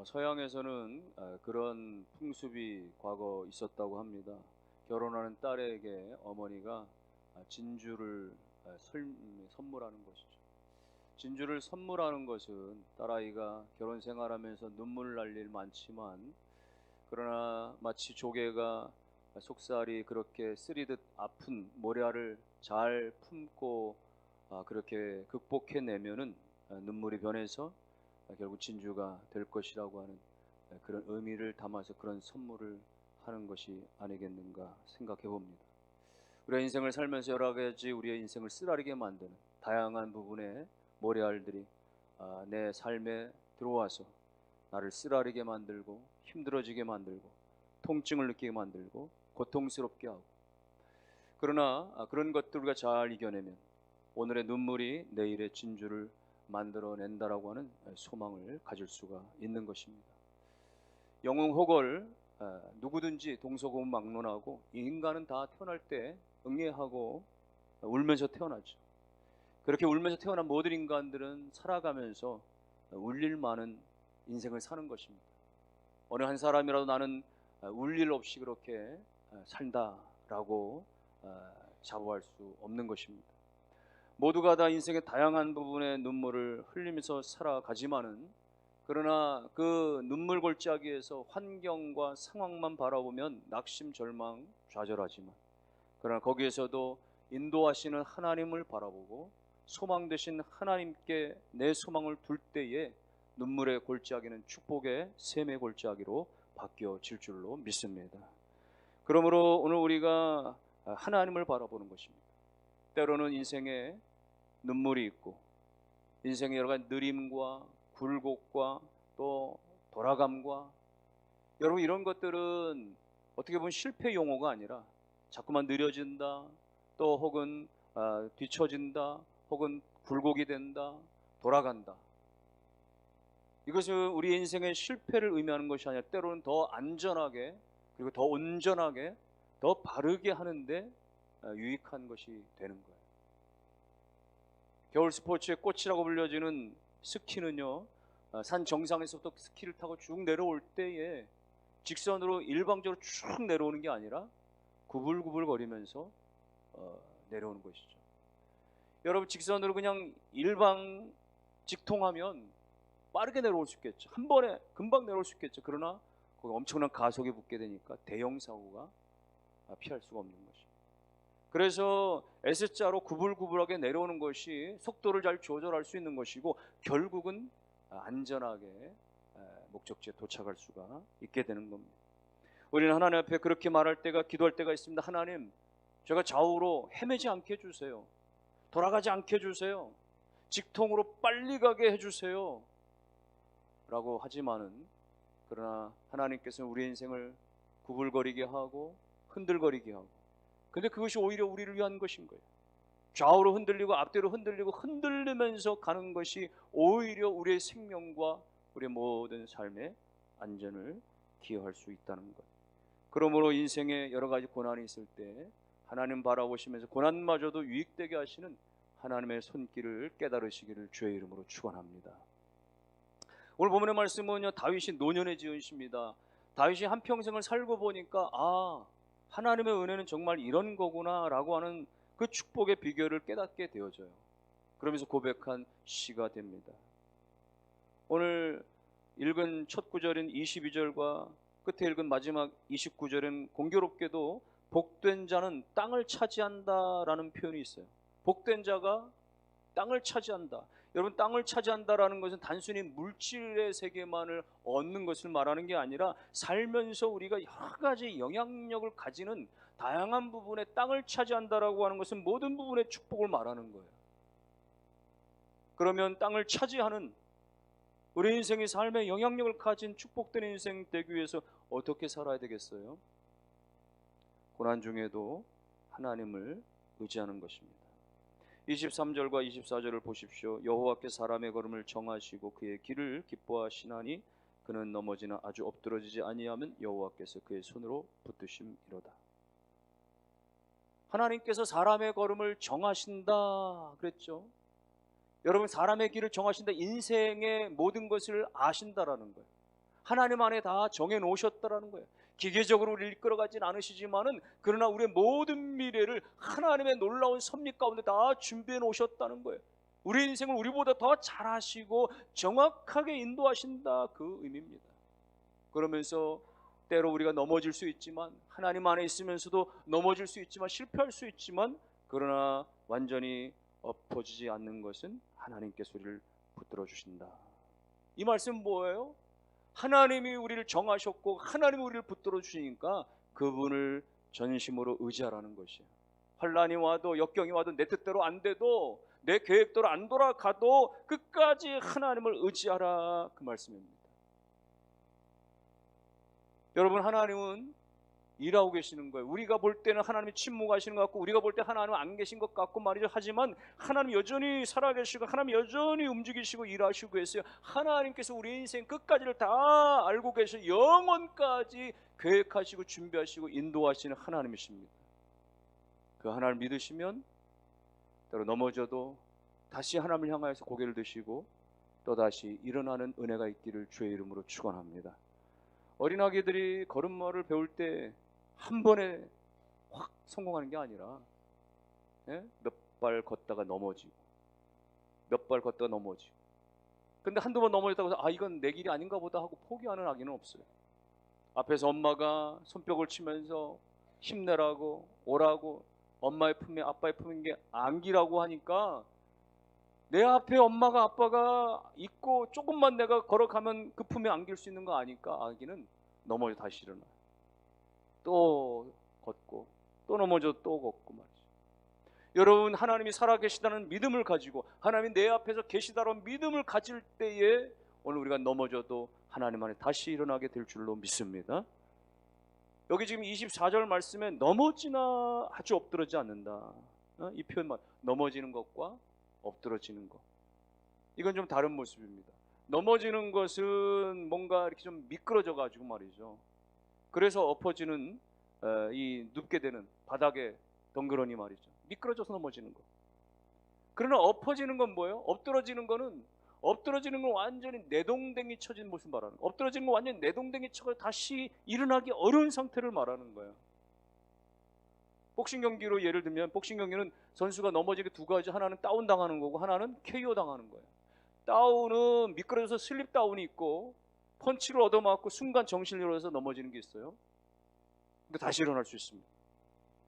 서양에서는 그런 풍습이 과거 있었다고 합니다. 결혼하는 딸에게 어머니가 진주를 선물하는 것이죠. 진주를 선물하는 것은 딸아이가 결혼 생활하면서 눈물 날 일 많지만, 그러나 마치 조개가 속살이 그렇게 쓰리듯 아픈 모래알을 잘 품고 그렇게 극복해내면은 눈물이 변해서 결국 진주가 될 것이라고 하는 그런 의미를 담아서 그런 선물을 하는 것이 아니겠는가 생각해 봅니다. 우리의 인생을 살면서 여러 가지 우리의 인생을 쓰라리게 만드는 다양한 부분의 모래알들이 내 삶에 들어와서 나를 쓰라리게 만들고 힘들어지게 만들고 통증을 느끼게 만들고 고통스럽게 하고, 그러나 그런 것들 우리가 잘 이겨내면 오늘의 눈물이 내일의 진주를 만들어낸다라고 하는 소망을 가질 수가 있는 것입니다. 영웅 호걸, 누구든지 동서고문막론하고 인간은 다 태어날 때 응애하고 울면서 태어나죠. 그렇게 울면서 태어난 모든 인간들은 살아가면서 울릴 많은 인생을 사는 것입니다. 어느 한 사람이라도 나는 울 일 없이 그렇게 산다라고 자부할 수 없는 것입니다. 모두가 다 인생의 다양한 부분의 눈물을 흘리면서 살아가지만은, 그러나 그 눈물 골짜기에서 환경과 상황만 바라보면 낙심, 절망, 좌절하지만, 그러나 거기에서도 인도하시는 하나님을 바라보고 소망 되신 하나님께 내 소망을 둘 때에 눈물의 골짜기는 축복의 샘의 골짜기로 바뀌어질 줄로 믿습니다. 그러므로 오늘 우리가 하나님을 바라보는 것입니다. 때로는 인생에 눈물이 있고 인생의 여러 가지 느림과 굴곡과 또 돌아감과, 여러분 이런 것들은 어떻게 보면 실패 용어가 아니라 자꾸만 느려진다, 또 혹은 뒤처진다, 혹은 굴곡이 된다, 돌아간다. 이것은 우리 인생의 실패를 의미하는 것이 아니라 때로는 더 안전하게, 그리고 더 온전하게, 더 바르게 하는데 유익한 것이 되는 거예요. 겨울 스포츠의 꽃이라고 불려지는 스키는요, 산 정상에서부터 스키를 타고 쭉 내려올 때에 직선으로 일방적으로 쭉 내려오는 게 아니라 구불구불 거리면서 내려오는 것이죠. 여러분, 직선으로 그냥 일방 직통하면 빠르게 내려올 수 있겠죠. 한 번에 금방 내려올 수 있겠죠. 그러나 거기 엄청난 가속이 붙게 되니까 대형 사고가 피할 수가 없는 것입니다. 그래서 S자로 구불구불하게 내려오는 것이 속도를 잘 조절할 수 있는 것이고, 결국은 안전하게 목적지에 도착할 수가 있게 되는 겁니다. 우리는 하나님 앞에 그렇게 말할 때가, 기도할 때가 있습니다. 하나님, 제가 좌우로 헤매지 않게 해주세요. 돌아가지 않게 해주세요. 직통으로 빨리 가게 해주세요 라고 하지만은, 그러나 하나님께서는 우리의 인생을 구불거리게 하고 흔들거리게 하고, 근데 그것이 오히려 우리를 위한 것인 거예요. 좌우로 흔들리고 앞뒤로 흔들리고 흔들리면서 가는 것이 오히려 우리의 생명과 우리의 모든 삶의 안전을 기여할 수 있다는 것. 그러므로 인생에 여러 가지 고난이 있을 때 하나님 바라보시면서 고난마저도 유익되게 하시는 하나님의 손길을 깨달으시기를 주의 이름으로 축원합니다. 오늘 본문의 말씀은요, 다윗이 노년에 지은 시입니다. 다윗이 한평생을 살고 보니까 하나님의 은혜는 정말 이런 거구나 라고 하는 그 축복의 비결을 깨닫게 되어져요. 그러면서 고백한 시가 됩니다. 오늘 읽은 첫 구절인 22절과 끝에 읽은 마지막 29절은 공교롭게도 복된 자는 땅을 차지한다라는 표현이 있어요. 복된 자가 땅을 차지한다. 여러분, 땅을 차지한다라는 것은 단순히 물질의 세계만을 얻는 것을 말하는 게 아니라 살면서 우리가 여러 가지 영향력을 가지는 다양한 부분에 땅을 차지한다라고 하는 것은 모든 부분의 축복을 말하는 거예요. 그러면 땅을 차지하는 우리 인생의 삶에 영향력을 가진 축복된 인생 되기 위해서 어떻게 살아야 되겠어요? 고난 중에도 하나님을 의지하는 것입니다. 23절과 24절을 보십시오. 여호와께서 사람의 걸음을 정하시고 그의 길을 기뻐하시나니 그는 넘어지나 아주 엎드러지지 아니하면 여호와께서 그의 손으로 붙드심이로다. 하나님께서 사람의 걸음을 정하신다 그랬죠. 여러분, 사람의 길을 정하신다, 인생의 모든 것을 아신다라는 거예요. 하나님 안에 다 정해 놓으셨다라는 거예요. 기계적으로 우리를 이끌어가진 않으시지만은 그러나 우리의 모든 미래를 하나님의 놀라운 섭리 가운데 다 준비해 놓으셨다는 거예요. 우리 인생을 우리보다 더 잘하시고 정확하게 인도하신다, 그 의미입니다. 그러면서 때로 우리가 넘어질 수 있지만, 하나님 안에 있으면서도 넘어질 수 있지만, 실패할 수 있지만, 그러나 완전히 엎어지지 않는 것은 하나님께서 우리를 붙들어 주신다. 이 말씀은 뭐예요? 하나님이 우리를 정하셨고 하나님이 우리를 붙들어 주시니까 그분을 전심으로 의지하라는 것이에요. 환난이 와도 역경이 와도 내 뜻대로 안 돼도 내 계획대로 안 돌아가도 끝까지 하나님을 의지하라, 그 말씀입니다. 여러분, 하나님은 일하고 계시는 거예요. 우리가 볼 때는 하나님이 침묵하시는 것 같고, 우리가 볼 때 하나님은 안 계신 것 같고 말이죠. 하지만 하나님 여전히 살아계시고 하나님 여전히 움직이시고 일하시고 계세요. 하나님께서 우리 인생 끝까지를 다 알고 계셔 영원까지 계획하시고 준비하시고 인도하시는 하나님이십니다. 그 하나님을 믿으시면 때로 넘어져도 다시 하나님을 향하여서 고개를 드시고 또다시 일어나는 은혜가 있기를 주의 이름으로 축원합니다. 어린아기들이 걸음마를 배울 때 한 번에 확 성공하는 게 아니라 몇 발 걷다가 넘어지고 몇 발 걷다가 넘어지고, 근데 한두 번 넘어졌다고 해서 이건 내 길이 아닌가 보다 하고 포기하는 아기는 없어요. 앞에서 엄마가 손뼉을 치면서 힘내라고 오라고 엄마의 품에 아빠의 품인 게 안기라고 하니까 내 앞에 엄마가 아빠가 있고 조금만 내가 걸어가면 그 품에 안길 수 있는 거 아니까 아기는 넘어져 다시 일어나. 또 걷고 또 넘어져 또 걷고 말이죠. 여러분, 하나님이 살아계시다는 믿음을 가지고 하나님이 내 앞에서 계시다는 믿음을 가질 때에 오늘 우리가 넘어져도 하나님 안에 다시 일어나게 될 줄로 믿습니다. 여기 지금 24절 말씀에 넘어지나 아주 엎드러지지 않는다, 이 표현만, 넘어지는 것과 엎드러지는 것, 이건 좀 다른 모습입니다. 넘어지는 것은 뭔가 이렇게 좀 미끄러져 가지고 말이죠. 그래서 엎어지는 이 눕게 되는 바닥에 덩그러니 말이죠. 미끄러져서 넘어지는 것. 그러나 엎어지는 건 뭐예요? 엎드러지는 건 완전히 내동댕이 쳐진 모습 말하는 거예요. 엎드러지는 건 완전히 내동댕이 쳐서 다시 일어나기 어려운 상태를 말하는 거예요. 복싱 경기로 예를 들면, 복싱 경기는 선수가 넘어지게 두 가지, 하나는 다운 당하는 거고 하나는 KO 당하는 거예요. 다운은 미끄러져서 슬립 다운이 있고 펀치를 얻어맞고 순간 정신을 잃어서 넘어지는 게 있어요. 근데 다시 일어날 수 있습니다.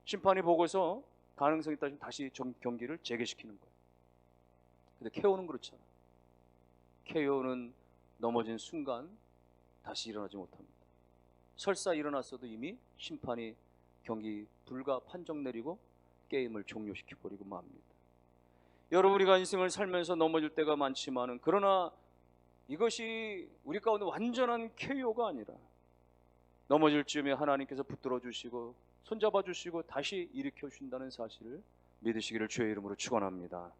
심판이 보고서 가능성이 있다면 다시 경기를 재개시키는 거예요. 근데 KO는 그렇지 않아요. KO는 넘어진 순간 다시 일어나지 못합니다. 설사 일어났어도 이미 심판이 경기 불가 판정 내리고 게임을 종료시켜버리고 맙니다. 여러분, 우리가 인생을 살면서 넘어질 때가 많지만은, 그러나 이것이 우리 가운데 완전한 KO가 아니라 넘어질 즈음에 하나님께서 붙들어 주시고 손잡아 주시고 다시 일으켜 주신다는 사실을 믿으시기를 주의 이름으로 축원합니다.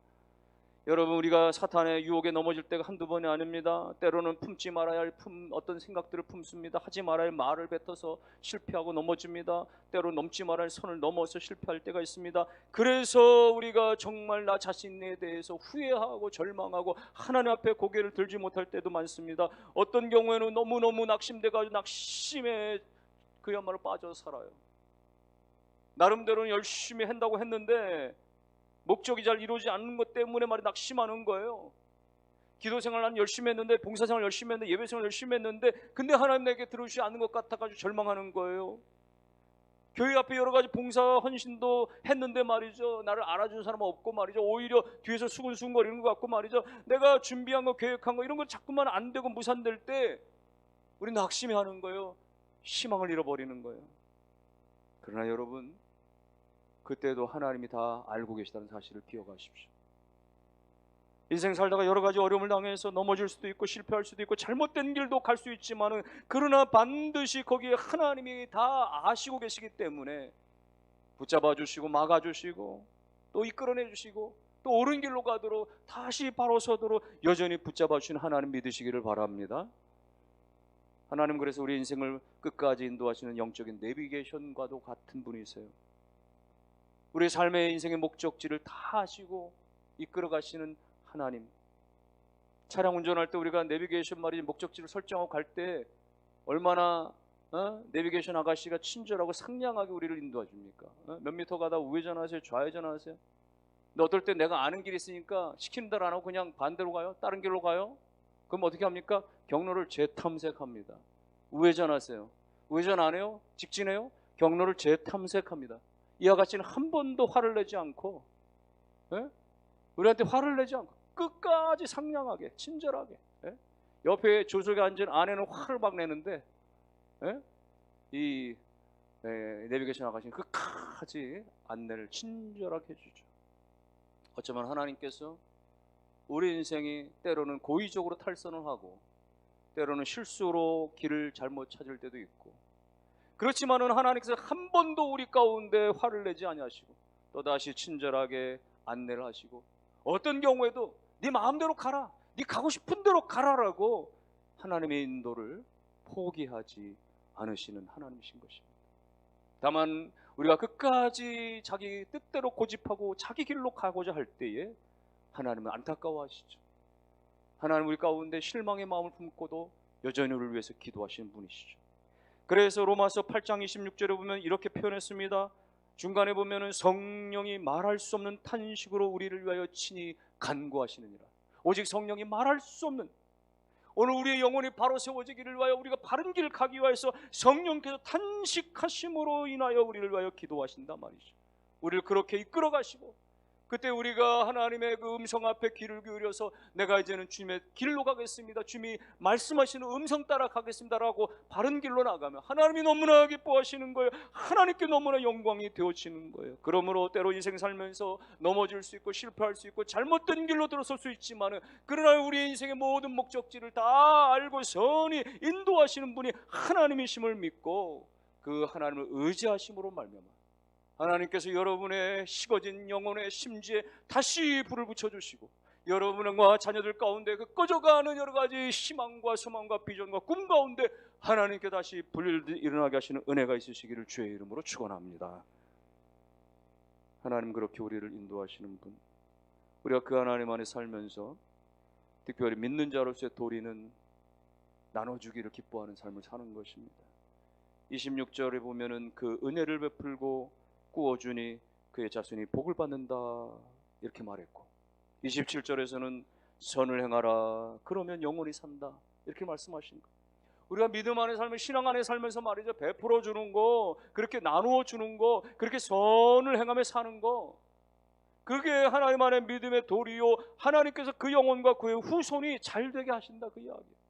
여러분, 우리가 사탄의 유혹에 넘어질 때가 한두 번이 아닙니다. 때로는 품지 말아야 할 어떤 생각들을 품습니다. 하지 말아야 할 말을 뱉어서 실패하고 넘어집니다. 때로 넘지 말아야 할 선을 넘어서 실패할 때가 있습니다. 그래서 우리가 정말 나 자신에 대해서 후회하고 절망하고 하나님 앞에 고개를 들지 못할 때도 많습니다. 어떤 경우에는 너무너무 낙심돼가지고 낙심에 그야말로 빠져서 살아요. 나름대로는 열심히 한다고 했는데 목적이 잘 이루어지지 않는 것 때문에 말이 낙심하는 거예요. 기도생활 난 열심히 했는데, 봉사생활 열심히 했는데, 예배생활 열심히 했는데, 근데 하나님 내게 들어주지 않는 것 같아가지고 절망하는 거예요. 교회 앞에 여러 가지 봉사 헌신도 했는데 말이죠, 나를 알아주는 사람은 없고 말이죠, 오히려 뒤에서 수근수근거리는 것 같고 말이죠, 내가 준비한 거 계획한 거 이런 거 자꾸만 안 되고 무산될 때 우리 낙심해 하는 거예요. 희망을 잃어버리는 거예요. 그러나 여러분, 그때도 하나님이 다 알고 계시다는 사실을 기억하십시오. 인생 살다가 여러 가지 어려움을 당해서 넘어질 수도 있고 실패할 수도 있고 잘못된 길도 갈 수 있지만은, 그러나 반드시 거기에 하나님이 다 아시고 계시기 때문에 붙잡아 주시고 막아 주시고 또 이끌어내 주시고 또 옳은 길로 가도록 다시 바로 서도록 여전히 붙잡아 주신 하나님 믿으시기를 바랍니다. 하나님, 그래서 우리 인생을 끝까지 인도하시는 영적인 내비게이션과도 같은 분이세요. 우리 삶의 인생의 목적지를 다 아시고 이끌어 가시는 하나님. 차량 운전할 때 우리가 내비게이션 말이지 목적지를 설정하고 갈 때 얼마나 내비게이션 아가씨가 친절하고 상냥하게 우리를 인도해 줍니까? 몇 미터 가다 우회전하세요, 좌회전하세요. 근데 어떨 때 내가 아는 길이 있으니까 시키는 대로 안 하고 그냥 반대로 가요, 다른 길로 가요. 그럼 어떻게 합니까? 경로를 재탐색합니다. 우회전하세요. 우회전 안 해요? 직진해요? 경로를 재탐색합니다. 이 아가씨는 한 번도 화를 내지 않고, 우리한테 화를 내지 않고 끝까지 상냥하게 친절하게, 옆에 조석에 앉은 아내는 화를 막 내는데, 이 내비게이션 아가씨는 끝까지 안내를 친절하게 해주죠. 어쩌면 하나님께서 우리 인생이 때로는 고의적으로 탈선을 하고 때로는 실수로 길을 잘못 찾을 때도 있고, 그렇지만은 하나님께서 한 번도 우리 가운데 화를 내지 아니하시고 또다시 친절하게 안내를 하시고, 어떤 경우에도 네 마음대로 가라, 네 가고 싶은 대로 가라라고 하나님의 인도를 포기하지 않으시는 하나님이신 것입니다. 다만 우리가 끝까지 자기 뜻대로 고집하고 자기 길로 가고자 할 때에 하나님은 안타까워하시죠. 하나님 우리 가운데 실망의 마음을 품고도 여전히 우리를 위해서 기도하시는 분이시죠. 그래서 로마서 8장 26절에 보면 이렇게 표현했습니다. 중간에 보면은 성령이 말할 수 없는 탄식으로 우리를 위하여 친히 간구하시느니라. 오직 성령이 말할 수 없는, 오늘 우리의 영혼이 바로 세워지기를 위하여 우리가 바른 길을 가기 위해서 성령께서 탄식하심으로 인하여 우리를 위하여 기도하신단 말이죠. 우리를 그렇게 이끌어 가시고, 그때 우리가 하나님의 그 음성 앞에 귀를 기울여서 내가 이제는 주님의 길로 가겠습니다, 주님이 말씀하시는 음성 따라 가겠습니다라고 바른 길로 나가면 하나님이 너무나 기뻐하시는 거예요. 하나님께 너무나 영광이 되어지는 거예요. 그러므로 때로 인생 살면서 넘어질 수 있고 실패할 수 있고 잘못된 길로 들어설 수 있지만, 그러나 우리의 인생의 모든 목적지를 다 알고 선히 인도하시는 분이 하나님이심을 믿고 그 하나님을 의지하심으로 말미암아 하나님께서 여러분의 식어진 영혼의 심지에 다시 불을 붙여주시고, 여러분과 자녀들 가운데 그 꺼져가는 여러 가지 희망과 소망과 비전과 꿈 가운데 하나님께 다시 불을 일어나게 하시는 은혜가 있으시기를 주의 이름으로 축원합니다. 하나님 그렇게 우리를 인도하시는 분, 우리가 그 하나님 안에 살면서 특별히 믿는 자로서의 도리는 나눠주기를 기뻐하는 삶을 사는 것입니다. 26절에 보면은 그 은혜를 베풀고 꾸어주니 그의 자손이 복을 받는다 이렇게 말했고, 27절에서는 선을 행하라 그러면 영원히 산다 이렇게 말씀하신 거. 우리가 믿음 안에 살면, 신앙 안에 살면서 말이죠, 베풀어 주는 거, 그렇게 나누어 주는 거, 그렇게 선을 행하며 사는 거, 그게 하나님 안에 믿음의 도리요, 하나님께서 그 영혼과 그의 후손이 잘 되게 하신다 그 이야기예요.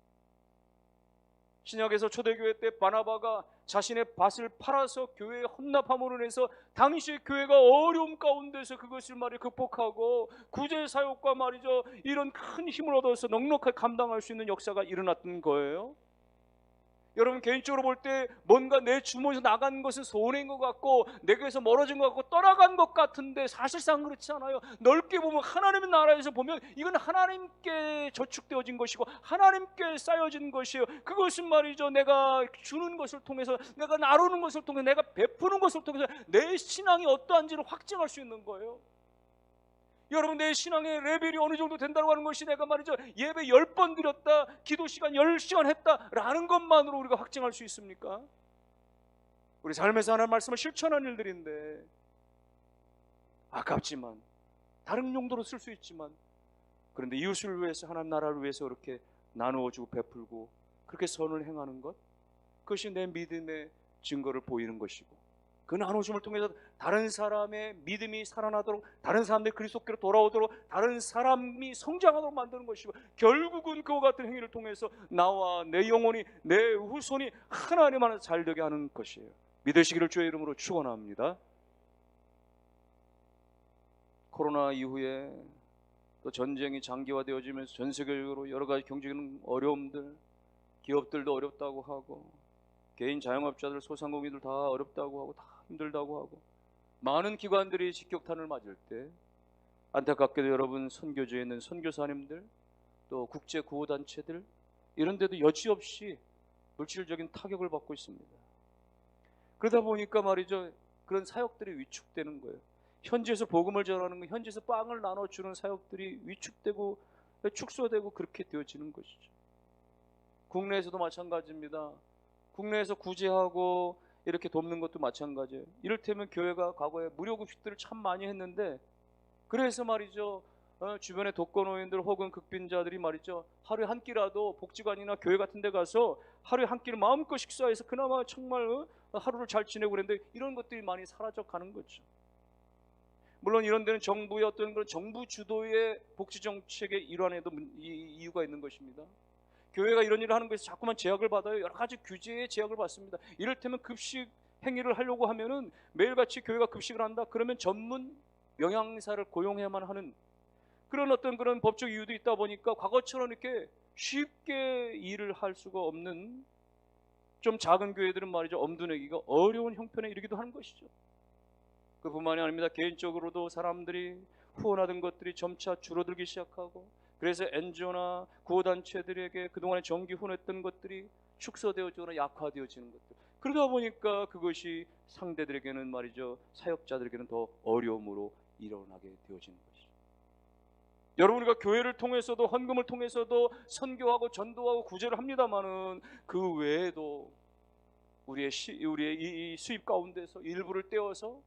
신약에서 초대교회 때 바나바가 자신의 밭을 팔아서 교회에 헌납함으로 인해서 당시 교회가 어려움 가운데서 그것을 말이 극복하고 구제 사역과 말이죠, 이런 큰 힘을 얻어서 넉넉하게 감당할 수 있는 역사가 일어났던 거예요. 여러분 개인적으로 볼 때 뭔가 내 주머니에서 나간 것은 손해인 것 같고 내게서 멀어진 것 같고 떠나간 것 같은데 사실상 그렇지 않아요. 넓게 보면 하나님의 나라에서 보면 이건 하나님께 저축되어진 것이고 하나님께 쌓여진 것이에요. 그것은 말이죠, 내가 주는 것을 통해서, 내가 나누는 것을 통해서, 내가 베푸는 것을 통해서 내 신앙이 어떠한지를 확증할 수 있는 거예요. 여러분 내 신앙의 레벨이 어느 정도 된다고 하는 것이 내가 말이죠 예배 10번 드렸다, 기도 시간 10시간 했다 라는 것만으로 우리가 확증할 수 있습니까? 우리 삶에서 하나님 말씀을 실천하는 일들인데 아깝지만, 다른 용도로 쓸 수 있지만, 그런데 이웃을 위해서, 하나님 나라를 위해서 그렇게 나누어주고 베풀고 그렇게 선을 행하는 것, 그것이 내 믿음의 증거를 보이는 것이고, 그 나누심을 통해서 다른 사람의 믿음이 살아나도록, 다른 사람들이 그리스도께로 돌아오도록, 다른 사람이 성장하도록 만드는 것이고, 결국은 그와 같은 행위를 통해서 나와 내 영혼이, 내 후손이 하나님 안에서 잘되게 하는 것이에요. 믿으시기를 주의 이름으로 축원합니다. 코로나 이후에 또 전쟁이 장기화되어지면서 전 세계적으로 여러 가지 경제적인 어려움들, 기업들도 어렵다고 하고 개인 자영업자들, 소상공인들 다 어렵다고 하고 다 힘들다고 하고 많은 기관들이 직격탄을 맞을 때 안타깝게도 여러분 선교지에 있는 선교사님들, 또 국제 구호단체들 이런 데도 여지없이 물질적인 타격을 받고 있습니다. 그러다 보니까 말이죠, 그런 사역들이 위축되는 거예요. 현지에서 복음을 전하는 거, 현지에서 빵을 나눠주는 사역들이 위축되고 축소되고 그렇게 되어지는 것이죠. 국내에서도 마찬가지입니다. 국내에서 구제하고 이렇게 돕는 것도 마찬가지예요. 이를테면 교회가 과거에 무료급식들을 참 많이 했는데, 그래서 말이죠, 주변의 독거노인들 혹은 극빈자들이 말이죠, 하루에 한 끼라도 복지관이나 교회 같은 데 가서 하루에 한 끼를 마음껏 식사해서 그나마 정말 하루를 잘 지내고 그랬는데, 이런 것들이 많이 사라져 가는 거죠. 물론 이런 데는 정부의 어떤 그런 정부 주도의 복지 정책의 일환에도 이유가 있는 것입니다. 교회가 이런 일을 하는 것에서 자꾸만 제약을 받아요. 여러 가지 규제의 제약을 받습니다. 이를테면 급식 행위를 하려고 하면은 매일같이 교회가 급식을 한다 그러면 전문 영양사를 고용해야만 하는 그런 어떤 그런 법적 이유도 있다 보니까 과거처럼 이렇게 쉽게 일을 할 수가 없는 좀 작은 교회들은 말이죠, 엄두내기가 어려운 형편에 이르기도 하는 것이죠. 그뿐만이 아닙니다. 개인적으로도 사람들이 후원하던 것들이 점차 줄어들기 시작하고, 그래서 NGO나 구호단체들에게 그동안에 정기 후원했던 것들이 축소되어지거나 약화되어지는 것들, 그러다 보니까 그것이 상대들에게는 말이죠, 사역자들에게는 더 어려움으로 일어나게 되어지는 것이죠. 여러분, 우리가 교회를 통해서도 헌금을 통해서도 선교하고 전도하고 구제를 합니다마는 그 외에도 우리의 이 수입 가운데서 일부를 떼어서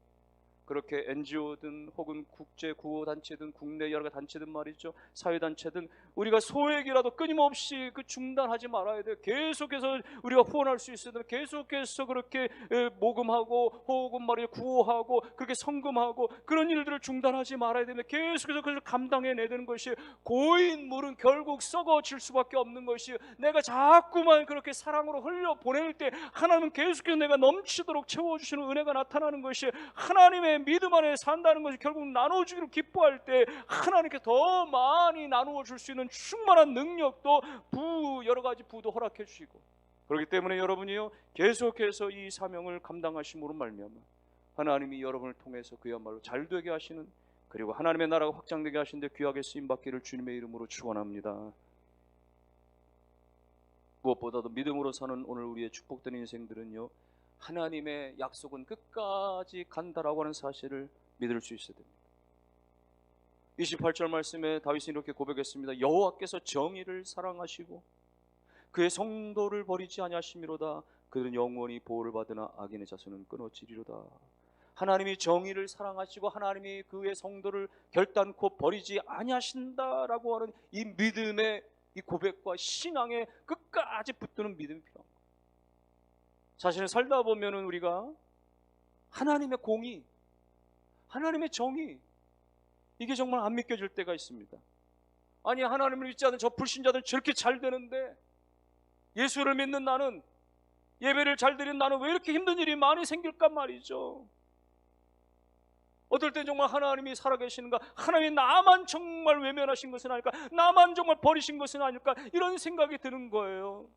그렇게 NGO든 혹은 국제 구호단체든 국내 여러 단체든 말이죠, 사회단체든 우리가 소액이라도 끊임없이 중단하지 말아야 돼요. 계속해서 우리가 후원할 수 있어야 돼요. 계속해서 그렇게 모금하고 혹은 말이죠, 구호하고 그렇게 성금하고 그런 일들을 중단하지 말아야 됩니다. 계속해서 그것을 감당해내야 되는 것이, 고인물은 결국 썩어질 수밖에 없는 것이, 내가 자꾸만 그렇게 사랑으로 흘려 보낼 때 하나님은 계속해서 내가 넘치도록 채워주시는 은혜가 나타나는 것이, 하나님의 믿음 안에 산다는 것이 결국 나눠주기를 기뻐할 때 하나님께 더 많이 나누어 줄 수 있는 충만한 능력도 여러 가지 부도 허락해 주시고, 그렇기 때문에 여러분이요, 계속해서 이 사명을 감당하심으로 말미암아 하나님이 여러분을 통해서 그야말로 잘되게 하시는, 그리고 하나님의 나라가 확장되게 하시는데 귀하게 쓰임받기를 주님의 이름으로 축원합니다. 무엇보다도 믿음으로 사는 오늘 우리의 축복된 인생들은요, 하나님의 약속은 끝까지 간다라고 하는 사실을 믿을 수 있어야 됩니다. 28절 말씀에 다윗이 이렇게 고백했습니다. 여호와께서 정의를 사랑하시고 그의 성도를 버리지 아니하심이로다. 그들은 영원히 보호를 받으나 악인의 자손은 끊어지리로다. 하나님이 정의를 사랑하시고 하나님이 그의 성도를 결단코 버리지 아니하신다라고 하는 이 믿음의 이 고백과 신앙의 끝까지 붙드는 믿음이 필요합니다. 자신을 살다 보면은 우리가 하나님의 공의, 하나님의 정의, 이게 정말 안 믿겨질 때가 있습니다. 아니, 하나님을 믿지 않는 저 불신자들은 저렇게 잘 되는데 예수를 믿는 나는, 예배를 잘 드리는 나는 왜 이렇게 힘든 일이 많이 생길까 말이죠. 어떨 땐 정말 하나님이 살아계시는가, 하나님이 나만 정말 외면하신 것은 아닐까, 나만 정말 버리신 것은 아닐까, 이런 생각이 드는 거예요.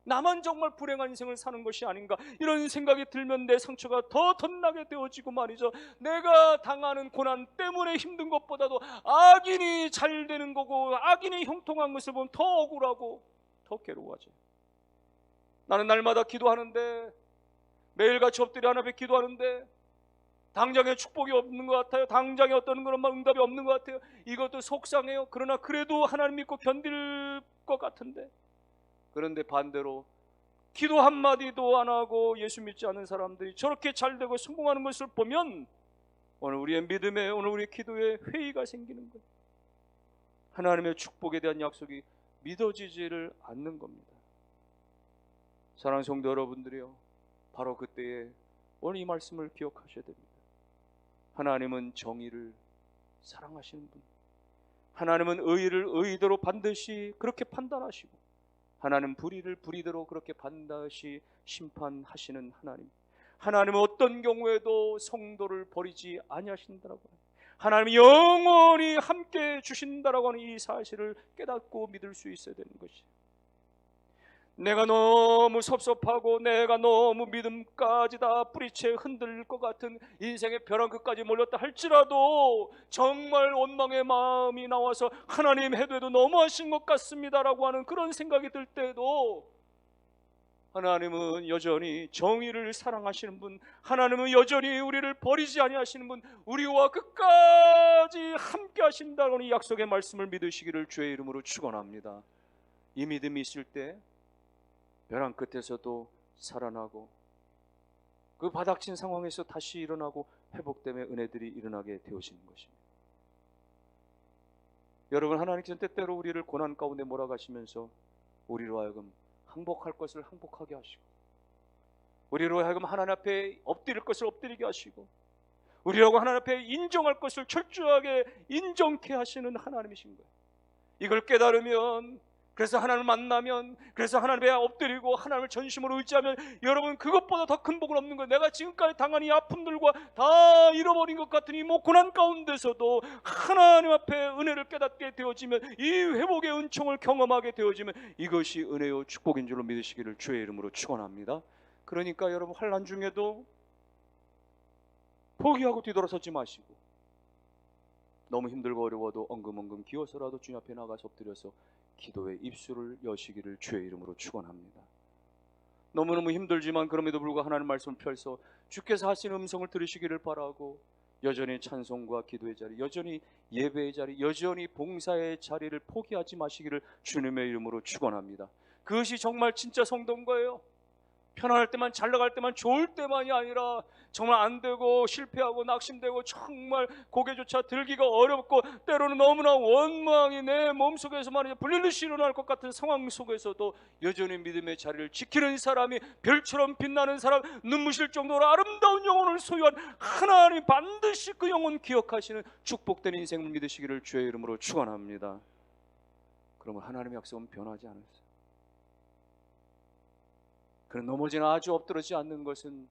나만 정말 불행한 인생을 사는 것이 아닌가, 이런 생각이 들면 내 상처가 더 덧나게 되어지고 말이죠, 내가 당하는 고난 때문에 힘든 것보다도 악인이 잘 되는 거고 악인이 형통한 것을 보면 더 억울하고 더 괴로워하죠. 나는 날마다 기도하는데, 매일같이 엎드려 하나님 앞에 기도하는데 당장에 축복이 없는 것 같아요. 당장에 어떤 그런 응답이 없는 것 같아요. 이것도 속상해요. 그러나 그래도 하나님 믿고 견딜 것 같은데, 그런데 반대로 기도 한마디도 안 하고 예수 믿지 않는 사람들이 저렇게 잘되고 성공하는 것을 보면 오늘 우리의 믿음에, 오늘 우리의 기도에 회의가 생기는 거예요. 하나님의 축복에 대한 약속이 믿어지지를 않는 겁니다. 사랑하는 성도 여러분들이요, 바로 그때에 오늘 이 말씀을 기억하셔야 됩니다. 하나님은 정의를 사랑하시는 분, 하나님은 의를 의대로 반드시 그렇게 판단하시고, 하나님은 불의를 불의대로 그렇게 반드시 심판하시는 하나님. 하나님은 어떤 경우에도 성도를 버리지 아니하신다라고, 하나님이 영원히 함께 주신다라고 하는 이 사실을 깨닫고 믿을 수 있어야 되는 것이에요. 내가 너무 섭섭하고 내가 너무 믿음까지 다 뿌리채 흔들릴 것 같은 인생의 벼랑 끝까지 몰렸다 할지라도, 정말 원망의 마음이 나와서 하나님 해도 너무하신 것 같습니다라고 하는 그런 생각이 들 때도, 하나님은 여전히 정의를 사랑하시는 분, 하나님은 여전히 우리를 버리지 아니하시는 분, 우리와 끝까지 함께 하신다는 이 약속의 말씀을 믿으시기를 주의 이름으로 축원합니다. 이 믿음이 있을 때 벼랑 끝에서도 살아나고 그 바닥친 상황에서 다시 일어나고 회복됨의 은혜들이 일어나게 되어지는 것입니다. 여러분, 하나님께서는 때때로 우리를 고난 가운데 몰아가시면서 우리로 하여금 항복할 것을 항복하게 하시고, 우리로 하여금 하나님 앞에 엎드릴 것을 엎드리게 하시고, 우리라고 하나님 앞에 인정할 것을 철저하게 인정케 하시는 하나님이신 거예요. 이걸 깨달으면, 그래서 하나님을 만나면, 그래서 하나님 앞에 엎드리고 하나님을 전심으로 의지하면 여러분, 그것보다 더 큰 복은 없는 거예요. 내가 지금까지 당한 이 아픔들과 다 잃어버린 것 같은 이 고난 가운데서도 하나님 앞에 은혜를 깨닫게 되어지면, 이 회복의 은총을 경험하게 되어지면 이것이 은혜요 축복인 줄로 믿으시기를 주의 이름으로 축원합니다. 그러니까 여러분, 환난 중에도 포기하고 뒤돌아서지 마시고, 너무 힘들고 어려워도 엉금엉금 기어서라도 주님 앞에 나가서 엎드려서 기도의 입술을 여시기를 주의 이름으로 축원합니다. 너무너무 힘들지만 그럼에도 불구하고 하나님 말씀을 펼쳐 주께서 하시는 음성을 들으시기를 바라고, 여전히 찬송과 기도의 자리, 여전히 예배의 자리, 여전히 봉사의 자리를 포기하지 마시기를 주님의 이름으로 축원합니다. 그것이 정말 진짜 성도인 거예요. 편안할 때만, 잘 나갈 때만, 좋을 때만이 아니라 정말 안 되고 실패하고 낙심되고 정말 고개조차 들기가 어렵고 때로는 너무나 원망이 내 몸속에서 말이죠 불릴듯이 일어날 것 같은 상황 속에서도 여전히 믿음의 자리를 지키는 사람이, 별처럼 빛나는 사람, 눈부실 정도로 아름다운 영혼을 소유한 하나님, 반드시 그 영혼 기억하시는 축복된 인생을 믿으시기를 주의 이름으로 축원합니다. 그러면 하나님의 약속은 변하지 않았어요. 그는 넘어지나 아주 엎드러지지 않는 것은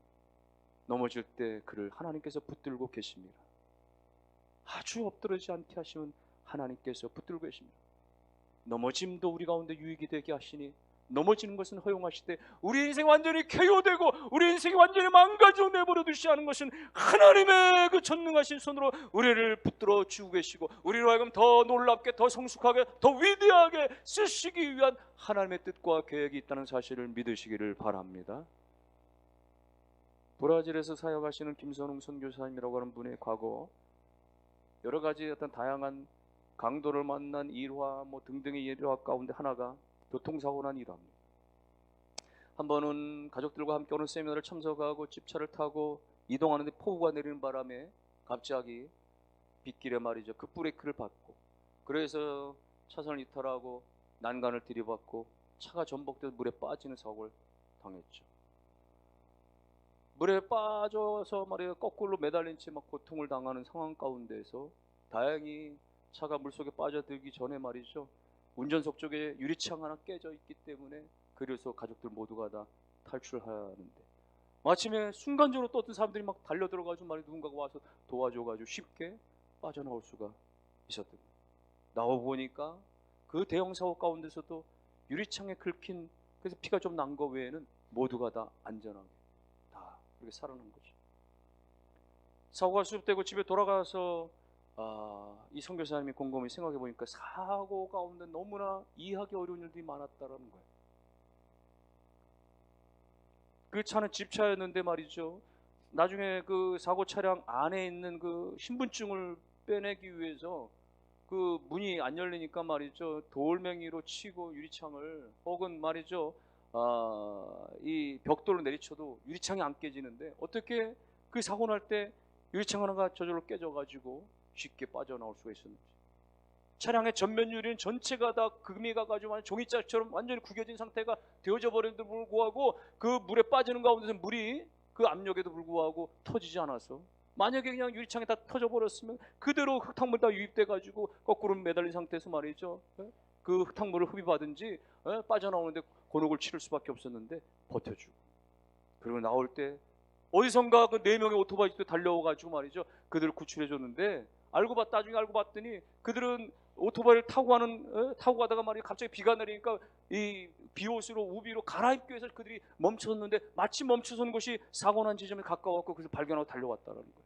넘어질 때 그를 하나님께서 붙들고 계십니다. 아주 엎드러지지 않게 하시면 하나님께서 붙들고 계십니다. 넘어짐도 우리 가운데 유익이 되게 하시니, 넘어지는 것은 허용하시되 우리 인생이 완전히 KO되고 우리 인생이 완전히 망가지고 내버려 두시지 않은 것은 하나님의 그 전능하신 손으로 우리를 붙들어 주고 계시고, 우리로 하여금 더 놀랍게, 더 성숙하게, 더 위대하게 쓰시기 위한 하나님의 뜻과 계획이 있다는 사실을 믿으시기를 바랍니다. 브라질에서 사역하시는 김선웅 선교사님이라고 하는 분의 과거 여러 가지 어떤 다양한 강도를 만난 일화 등등의 일화 가운데 하나가 교통사고 난 일화입니다. 한 번은 가족들과 함께 어느 세미나를 참석하고 집차를 타고 이동하는데 폭우가 내리는 바람에 갑자기 빗길에 말이죠 급브레이크를 밟고, 그래서 차선을 이탈하고 난간을 들이받고 차가 전복돼서 물에 빠지는 사고를 당했죠. 물에 빠져서 말이에요 거꾸로 매달린 채 막 고통을 당하는 상황 가운데서 다행히 차가 물속에 빠져들기 전에 말이죠 운전석 쪽에 유리창 하나 깨져 있기 때문에, 그래서 가족들 모두가 다 탈출하는데 마침에 순간적으로 또 어떤 사람들이 막 달려들어가지고 말이죠 누군가가 와서 도와줘가지고 쉽게 빠져나올 수가 있었던 거예요. 나와보니까 그 대형 사고 가운데서도 유리창에 긁힌, 그래서 피가 좀 난 거 외에는 모두가 다 안전하게 다 그렇게 살아난 거죠. 사고가 수습되고 집에 돌아가서 이 선교사님이 곰곰이 생각해 보니까 사고 가운데 너무나 이해하기 어려운 일들이 많았다라는 거예요. 그 차는 집차였는데 말이죠 나중에 그 사고 차량 안에 있는 그 신분증을 빼내기 위해서 그 문이 안 열리니까 말이죠 돌멩이로 치고 유리창을, 혹은 말이죠 이 벽돌로 내리쳐도 유리창이 안 깨지는데 어떻게 그 사고 날 때 유리창 하나가 저절로 깨져가지고 쉽게 빠져나올 수가 있었는지. 차량의 전면 유리는 전체가 다 금이 가가지고 종이짝처럼 완전히 구겨진 상태가 되어져 버림에도 불구하고 그 물에 빠지는 가운데서 물이 그 압력에도 불구하고 터지지 않아서, 만약에 그냥 유리창이 다 터져 버렸으면 그대로 흙탕물 다 유입돼 가지고 거꾸로 매달린 상태에서 말이죠 그 흙탕물을 흡입하든지 빠져나오는데 곤혹을 치를 수밖에 없었는데 버텨주고, 그리고 나올 때 어디선가 그 4명의 오토바이도 달려와가지고 말이죠 그들을 구출해줬는데, 나중에 알고 봤더니 그들은 오토바이를 타고 가다가 말이죠 갑자기 비가 내리니까 이 비옷으로 우비로 갈아입기 위해서 그들이 멈췄는데 마치 멈춰서는 것이 사고 난 지점에 가까웠고 그래서 발견하고 달려왔다는 거예요.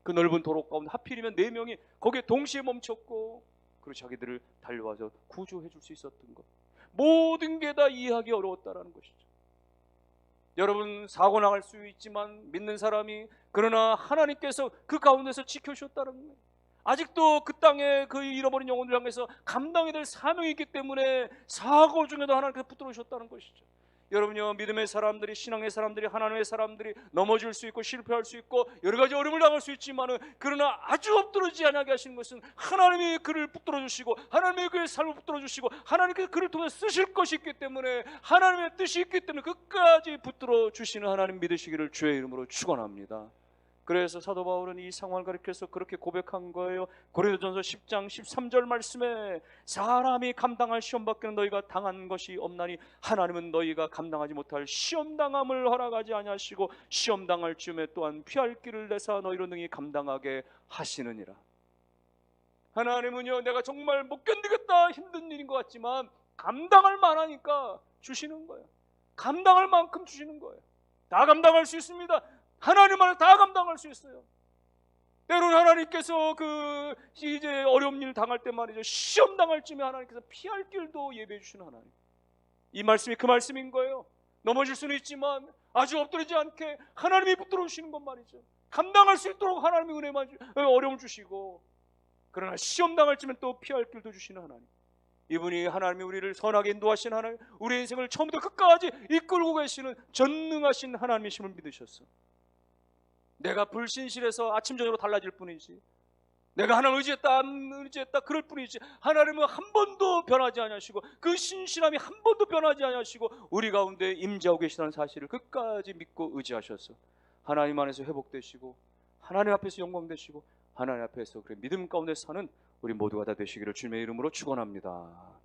그 넓은 도로 가운데 하필이면 4명이 거기에 동시에 멈췄고, 그리고 자기들을 달려와서 구조해 줄 수 있었던 것, 모든 게 다 이해하기 어려웠다는 것이죠. 여러분, 사고 나갈 수 있지만 믿는 사람이, 그러나 하나님께서 그 가운데서 지켜주셨다는 거예요. 아직도 그 땅에 그 잃어버린 영혼을 향해서 감당해야 될 사명이 있기 때문에 사고 중에도 하나님께서 붙들어 주셨다는 것이죠. 여러분요, 믿음의 사람들이, 신앙의 사람들이, 하나님의 사람들이 넘어질 수 있고 실패할 수 있고 여러 가지 어려움을 당할 수 있지만은, 그러나 아주 엎드러지지 않게 하시는 것은 하나님이 그를 붙들어 주시고 하나님이 그의 삶을 붙들어 주시고 하나님께서 그를 통해 쓰실 것이 있기 때문에, 하나님의 뜻이 있기 때문에 끝까지 붙들어 주시는 하나님 믿으시기를 주의 이름으로 축원합니다. 그래서 사도 바울은 이 상황을 가리켜서 그렇게 고백한 거예요. 고린도전서 10장 13절 말씀에 사람이 감당할 시험밖에는 너희가 당한 것이 없나니 하나님은 너희가 감당하지 못할 시험당함을 허락하지 아니하시고 시험당할 즈음에 또한 피할 길을 내사 너희로 능히 감당하게 하시느니라. 하나님은요, 내가 정말 못 견디겠다, 힘든 일인 것 같지만 감당할 만하니까 주시는 거예요. 감당할 만큼 주시는 거예요. 다 감당할 수 있습니다. 하나님 안에 다 감당할 수 있어요. 때로는 하나님께서 이제 어려운 일 당할 때 말이죠, 시험 당할 쯤에 하나님께서 피할 길도 예배해 주시는 하나님. 이 말씀이 그 말씀인 거예요. 넘어질 수는 있지만 아주 엎드리지 않게 하나님이 붙들어 주시는 것 말이죠. 감당할 수 있도록 하나님이 어려움을 주시고, 그러나 시험 당할 쯤에 또 피할 길도 주시는 하나님. 이분이 하나님이 우리를 선하게 인도하신 하나님, 우리 인생을 처음부터 끝까지 이끌고 계시는 전능하신 하나님이심을 믿으셨어. 내가 불신실해서 아침 저녁으로 달라질 뿐이지, 내가 하나님을 의지했다 안 의지했다 그럴 뿐이지, 하나님은 한 번도 변하지 아니하시고 그 신실함이 한 번도 변하지 아니하시고 우리 가운데 임재하고 계시다는 사실을 끝까지 믿고 의지하셔서 하나님 안에서 회복되시고 하나님 앞에서 영광되시고 하나님 앞에서 그래 믿음 가운데 사는 우리 모두가 다 되시기를 주님의 이름으로 축원합니다.